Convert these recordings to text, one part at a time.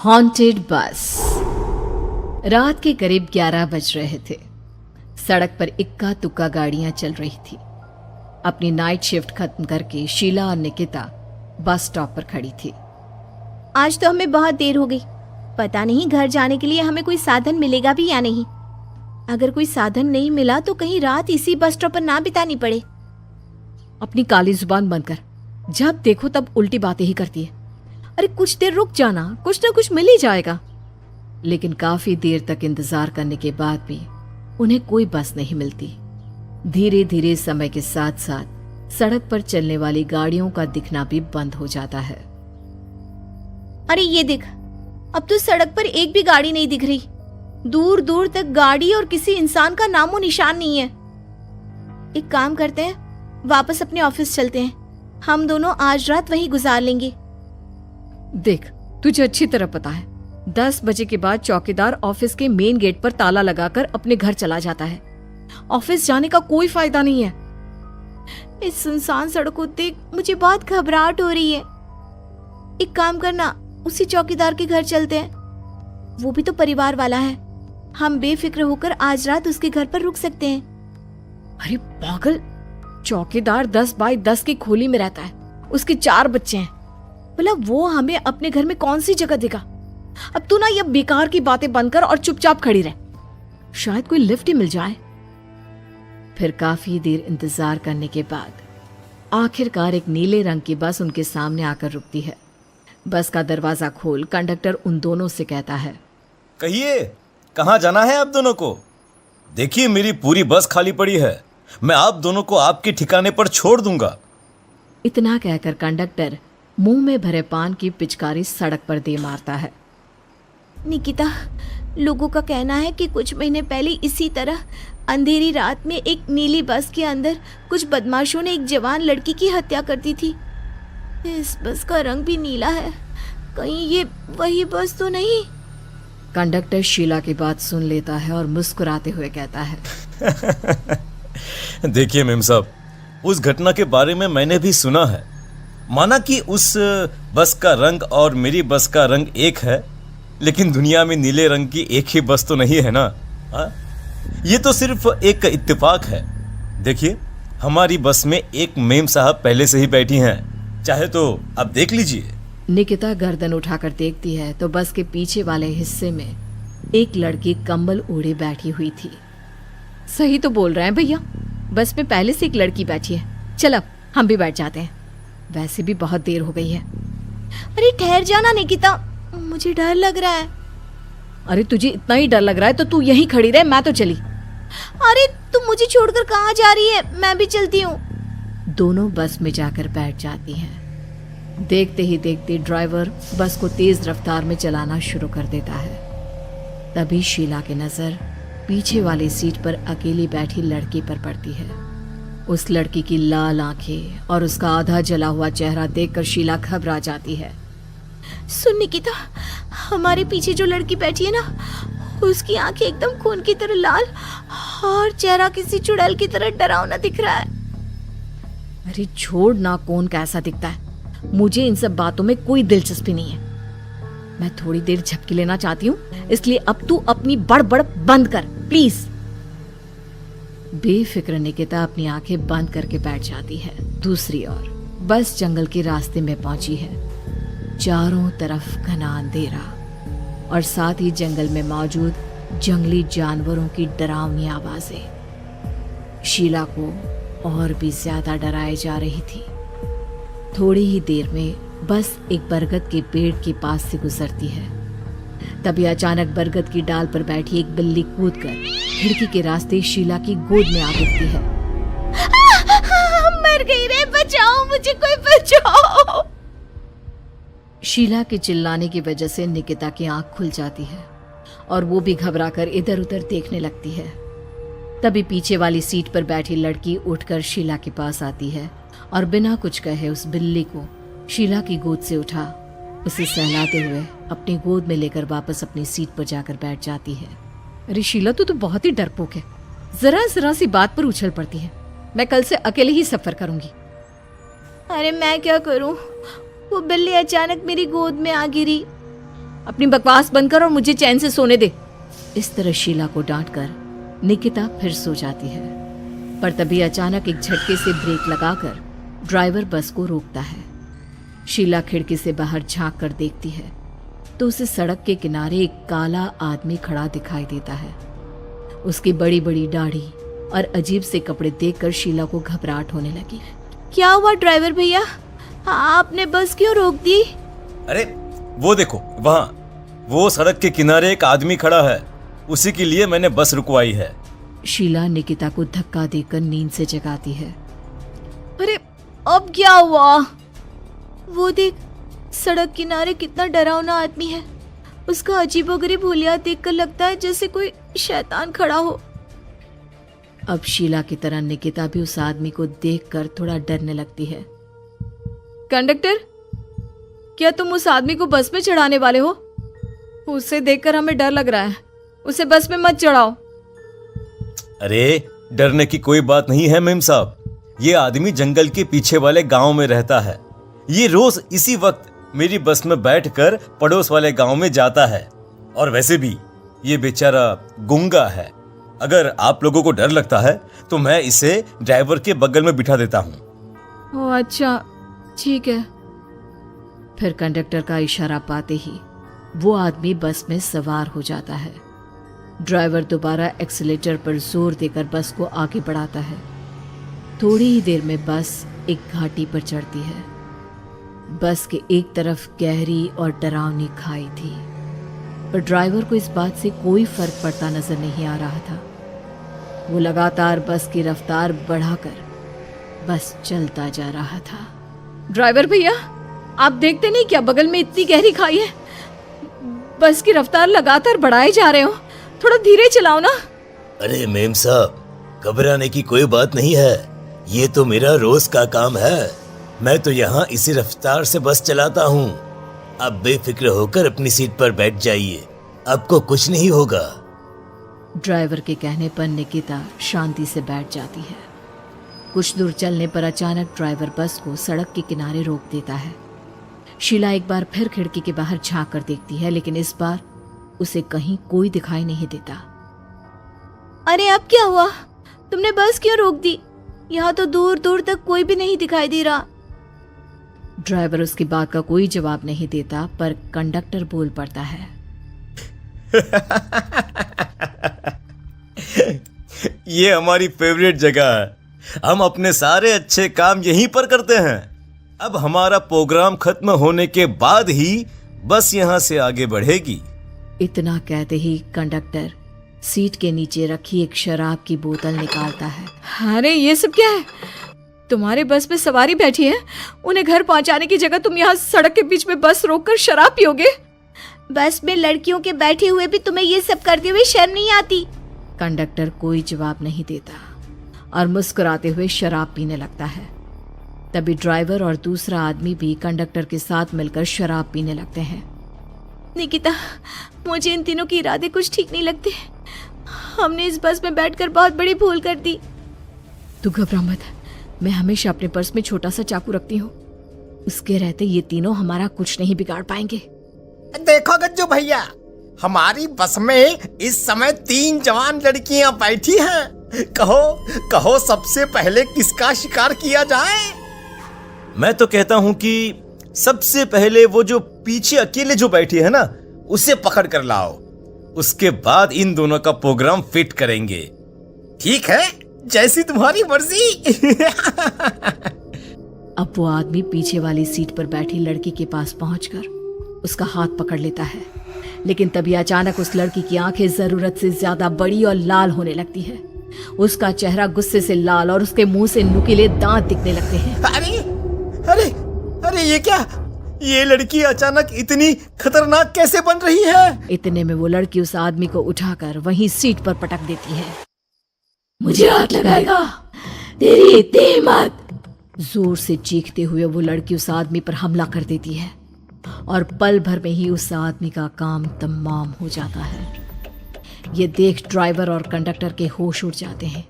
Haunted बस। रात के करीब 11 बज रहे थे। सड़क पर इक्का तुक्का गाड़ियां चल रही थी। अपनी नाइट शिफ्ट खत्म करके शीला और निकिता बस स्टॉप पर खड़ी थी। आज तो हमें बहुत देर हो गई। पता नहीं घर जाने के लिए हमें कोई साधन मिलेगा भी या नहीं। अगर कोई साधन नहीं मिला तो कहीं रात इसी बस स्टॉप पर ना बितानी पड़े। अपनी काली जुबान बंद कर। जब देखो तब उल्टी बातें ही करती है। अरे कुछ देर रुक जाना, कुछ ना कुछ मिल ही जाएगा। लेकिन काफी देर तक इंतजार करने के बाद भी उन्हें कोई बस नहीं मिलती। धीरे धीरे समय के साथ साथ सड़क पर चलने वाली गाड़ियों का दिखना भी बंद हो जाता है। अरे ये देख, अब तो सड़क पर एक भी गाड़ी नहीं दिख रही। दूर दूर तक गाड़ी और किसी इंसान का नामो निशान नहीं है। एक काम करते हैं, वापस अपने ऑफिस चलते हैं। हम दोनों आज रात वहीं गुजार लेंगे। देख, तुझे अच्छी तरह पता है 10 बजे के बाद चौकीदार ऑफिस के मेन गेट पर ताला लगाकर अपने घर चला जाता है। ऑफिस जाने का कोई फायदा नहीं है। इस सुनसान सड़क को देख मुझे बहुत घबराहट हो रही है। एक काम करना, उसी चौकीदार के घर चलते हैं। वो भी तो परिवार वाला है। हम बेफिक्र होकर आज रात उसके घर पर रुक सकते हैं। अरे पागल, चौकीदार 10 बाई 10 की खोली में रहता है। उसके 4 बच्चे हैं। भला वो हमें अपने घर में कौन सी जगह देगा। अब तू ना ये बेकार की बातें बंद कर और चुपचाप खड़ी रह। शायद कोई लिफ्ट ही मिल जाए। फिर काफी देर इंतजार करने के बाद आखिरकार एक नीले रंग की बस उनके सामने आकर रुकती है। बस का दरवाजा खोल कंडक्टर उन दोनों से कहता है, कहिए कहाँ जाना है आप दोनों को? देखिए मेरी पूरी बस खाली पड़ी है। मैं आप दोनों को आपके ठिकाने पर छोड़ दूंगा। इतना कहकर कंडक्टर मुंह में भरे पान की पिचकारी सड़क पर दे मारता है। निकिता, लोगों का कहना है कि कुछ महीने पहले इसी तरह अंधेरी रात में एक नीली बस के अंदर कुछ बदमाशों ने एक जवान लड़की की हत्या कर दी थी। इस बस का रंग भी नीला है। कहीं ये वही बस तो नहीं? कंडक्टर शीला की बात सुन लेता है और मुस्कुराते हुए कहता है, देखिए मेम साहब, उस घटना के बारे में मैंने भी सुना है। माना कि उस बस का रंग और मेरी बस का रंग एक है, लेकिन दुनिया में नीले रंग की एक ही बस तो नहीं है ना। हा? ये तो सिर्फ एक इत्तेफाक है। देखिए हमारी बस में एक मेम साहब पहले से ही बैठी हैं। चाहे तो आप देख लीजिए। निकिता गर्दन उठाकर देखती है तो बस के पीछे वाले हिस्से में एक लड़की कंबल ओढ़े बैठी हुई थी। सही तो बोल रहे हैं भैया, बस में पहले से एक लड़की बैठी है। चल अब हम भी बैठ जाते हैं। वैसे भी बहुत देर हो गई है। अरे ठहर जाना निकिता, मुझे डर लग रहा है। अरे तुझे इतना ही डर लग रहा है तो तू यहीं खड़ी रहे, मैं तो चली। अरे तुम मुझे छोड़कर कहाँ जा रही है? मैं भी चलती हूँ। दोनों बस में जाकर बैठ जाती हैं। देखते ही देखते ड्राइवर बस को तेज रफ्तार में चलाना शुरू कर देता है। तभी शीला की नजर पीछे वाली सीट पर अकेली बैठी लड़की पर पड़ती है। उस लड़की की लाल आंखें और उसका आधा जला हुआ चेहरा देखकर शीला घबरा जाती है। सुन निकिता, हमारे पीछे जो लड़की बैठी है ना, उसकी आंखें एकदम खून की तरह लाल और चेहरा किसी चुड़ैल की तरह डरावना दिख रहा है। अरे छोड़ ना, कौन कैसा दिखता है? मुझे इन सब बातों में कोई दिलचस्पी नहीं है। मैं थोड़ी देर झपकी लेना चाहती हूँ, इसलिए अब तू अपनी बड़बड़ बंद कर प्लीज। बेफिक्र निकिता अपनी आंखें बंद करके बैठ जाती है। दूसरी ओर बस जंगल के रास्ते में पहुंची है। चारों तरफ घना अंधेरा और साथ ही जंगल में मौजूद जंगली जानवरों की डरावनी आवाजें शीला को और भी ज्यादा डराए जा रही थी। थोड़ी ही देर में बस एक बरगद के पेड़ के पास से गुजरती है। तभी अचानक बरगद की डाल पर बैठी एक बिल्ली कूदकर खिड़की के रास्ते शीला की गोद में आ गिरती है। मर गई रे, बचाओ मुझे, कोई बचाओ। शीला के चिल्लाने की वजह से निकिता की आंख खुल जाती है और वो भी घबराकर इधर उधर देखने लगती है। तभी पीछे वाली सीट पर बैठी लड़की उठकर शीला के पास आती है और बिना कुछ कहे उस बिल्ली को शीला की गोद से उठा उसे सहलाते हुए अपनी गोद में लेकर वापस अपनी सीट पर जाकर बैठ जाती है। अरे शीला, तू तो बहुत ही डरपोक है। जरा जरा सी बात पर उछल पड़ती है। मैं कल से अकेले ही सफर करूंगी। अरे मैं क्या करूं? वो बिल्ली अचानक मेरी गोद में आ गिरी। अपनी बकवास बंद कर और मुझे चैन से सोने दे। इस तरह शीला को डांटकर निकिता फिर सो जाती है, पर तभी अचानक एक झटके से ब्रेक लगाकर ड्राइवर बस को रोकता है। शीला खिड़की से बाहर झांक कर देखती है तो उसे सड़क के किनारे एक काला आदमी खड़ा दिखाई देता है। उसकी बड़ी बड़ी दाढ़ी और अजीब से कपड़े देखकर शीला को घबराहट होने लगी। क्या हुआ ड्राइवर भैया, आपने बस क्यों रोक दी? अरे वो देखो, वहाँ वो सड़क के किनारे एक आदमी खड़ा है, उसी के लिए मैंने बस रुकवाई है। शीला निकिता को धक्का देकर नींद से जगाती है। अरे अब क्या हुआ? वो देख, सड़क किनारे कितना डरावना आदमी है। उसका अजीबोगरीब हुलिया देखकर लगता है जैसे कोई शैतान खड़ा हो। अब शीला की तरह निकिता भी उस आदमी को देखकर थोड़ा डरने लगती है। कंडक्टर, क्या तुम उस आदमी को बस में चढ़ाने वाले हो? उसे देखकर हमें डर लग रहा है, उसे बस में मत चढ़ाओ। अरे डरने की कोई बात नहीं है मेम साहब, ये आदमी जंगल के पीछे वाले गांव में रहता है। ये रोज इसी वक्त मेरी बस में बैठकर पड़ोस वाले गांव में जाता है। और वैसे भी ये बेचारा गूंगा है। अगर आप लोगों को डर लगता है तो मैं इसे ड्राइवर के बगल में बिठा देता हूँ। ओह अच्छा, ठीक है। फिर कंडक्टर का इशारा पाते ही वो आदमी बस में सवार हो जाता है। ड्राइवर दोबारा एक्सीलेटर पर जोर देकर बस को आगे बढ़ाता है। थोड़ी ही देर में बस एक घाटी पर चढ़ती है। बस के एक तरफ गहरी और डरावनी खाई थी, पर ड्राइवर को इस बात से कोई फर्क पड़ता नजर नहीं आ रहा था। वो लगातार बस की रफ्तार बढ़ाकर बस चलता जा रहा था। ड्राइवर भैया, आप देखते नहीं क्या बगल में इतनी गहरी खाई है? बस की रफ्तार लगातार बढ़ाए जा रहे हो, थोड़ा धीरे चलाओ ना। अरे मेम साहब, घबराने की कोई बात नहीं है, ये तो मेरा रोज का काम है। मैं तो यहाँ इसी रफ्तार से बस चलाता हूँ। अब बेफिक्र होकर अपनी सीट पर बैठ जाइए, आपको कुछ नहीं होगा। ड्राइवर के कहने पर निकिता शांति से बैठ जाती है। कुछ दूर चलने पर अचानक ड्राइवर बस को सड़क के किनारे रोक देता है। शीला एक बार फिर खिड़की के बाहर झांक कर देखती है, लेकिन इस बार उसे कहीं कोई दिखाई नहीं देता। अरे अब क्या हुआ? तुमने बस क्यों रोक दी? यहाँ तो दूर दूर तक कोई भी नहीं दिखाई दे रहा। ड्राइवर उसकी बात का कोई जवाब नहीं देता, पर कंडक्टर बोल पड़ता है। ये हमारी फेवरेट जगह है, हम अपने सारे अच्छे काम यहीं पर करते हैं। अब हमारा प्रोग्राम खत्म होने के बाद ही बस यहाँ से आगे बढ़ेगी। इतना कहते ही कंडक्टर सीट के नीचे रखी एक शराब की बोतल निकालता है। अरे ये सब क्या है? तुम्हारे बस में सवारी बैठी है, उन्हें घर पहुंचाने की जगह तुम यहाँ सड़क के बीच में बस रोककर शराब पियोगे? बस में लड़कियों के बैठे हुए भी तुम्हें ये सब करते हुए शर्म नहीं आती? कंडक्टर कोई जवाब नहीं देता और मुस्कुराते हुए शराब पीने लगता है। तभी ड्राइवर और दूसरा आदमी भी कंडक्टर के साथ मिलकर शराब पीने लगते हैं। निकिता, मुझे इन तीनों के इरादे कुछ ठीक नहीं लगते। हमने इस बस में बैठकर बहुत बड़ी भूल कर दी। तू घबरा मत, मैं हमेशा अपने पर्स में छोटा सा चाकू रखती हूँ। उसके रहते ये तीनों हमारा कुछ नहीं बिगाड़ पाएंगे। देखो गज्जू भैया, हमारी बस में इस समय 3 जवान लड़कियां बैठी हैं। कहो कहो सबसे पहले किसका शिकार किया जाए? मैं तो कहता हूँ कि सबसे पहले वो जो पीछे अकेले जो बैठी है ना, उसे पकड़ कर लाओ। उसके बाद इन दोनों का प्रोग्राम फिट करेंगे। ठीक है, जैसी तुम्हारी मर्जी। अब वो आदमी पीछे वाली सीट पर बैठी लड़की के पास पहुंचकर उसका हाथ पकड़ लेता है, लेकिन तभी अचानक उस लड़की की आंखें जरूरत से ज्यादा बड़ी और लाल होने लगती है। उसका चेहरा गुस्से से लाल और उसके मुंह से नुकीले दांत दिखने लगते हैं। अरे अरे अरे ये क्या? ये लड़की अचानक इतनी खतरनाक कैसे बन रही है? इतने में वो लड़की उस आदमी को उठाकर वहीं सीट पर पटक देती है। मुझे हाथ लगाएगा, तेरी इतनी हिम्मत! जोर से चीखते हुए वो लड़की उस आदमी पर हमला कर देती है और पल भर में ही उस आदमी का काम तमाम हो जाता है। ये देख ड्राइवर और कंडक्टर के होश उड़ जाते हैं।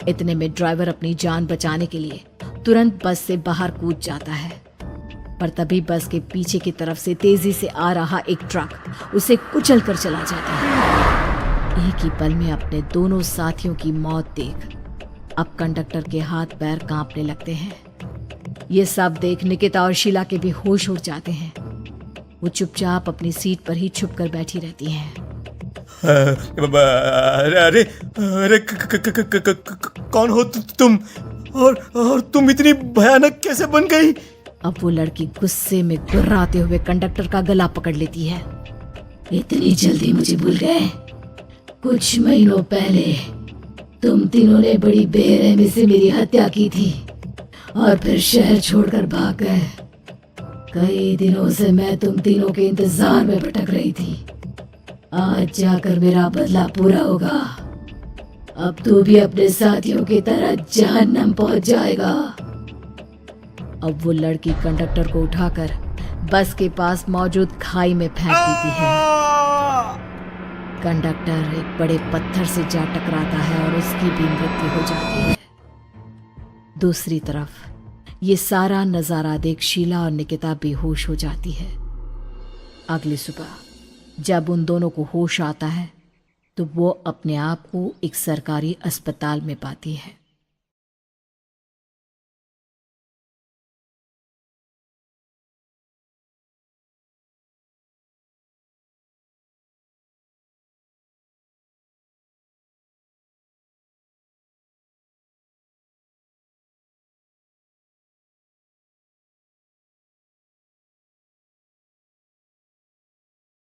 इतने में ड्राइवर अपनी जान बचाने के लिए तुरंत बस से बाहर कूद जाता है। पर तभी बस के पीछे की तरफ से तेजी से आ रहा एक ट्रक उसे कुचल कर चला जाता है। एक ही पल में अपने दोनों साथियों की मौत देख अब कंडक्टर के हाथ पैर कांपने लगते हैं। ये सब देख निकिता और शीला के भी होश उड़ जाते हैं। वो चुपचाप अपनी सीट पर ही छुप कर बैठी रहती हैं। अरे अरे कौन हो तुम और तुम इतनी भयानक कैसे बन गई? अब वो लड़की गुस्से में गुर्राते हुए कंडक्टर का गला पकड़ लेती है। इतनी जल्दी मुझे भूल गए? कुछ महीनों पहले तुम तीनों ने बड़ी बेरहमी से मेरी हत्या की थी और फिर शहर छोड़कर भाग गए। कई दिनों से मैं तुम तीनों के इंतजार में भटक रही थी। आज जाकर मेरा बदला पूरा होगा। अब तू भी अपने साथियों की तरह जहन्नम पहुंच जाएगा। अब वो लड़की कंडक्टर को उठाकर बस के पास मौजूद खाई में फेंक देती है। कंडक्टर एक बड़े पत्थर से जा टकराता है और उसकी भी मृत्यु हो जाती है। दूसरी तरफ ये सारा नजारा देख शीला और निकिता बेहोश हो जाती है। अगली सुबह जब उन दोनों को होश आता है तो वो अपने आप को एक सरकारी अस्पताल में पाती है।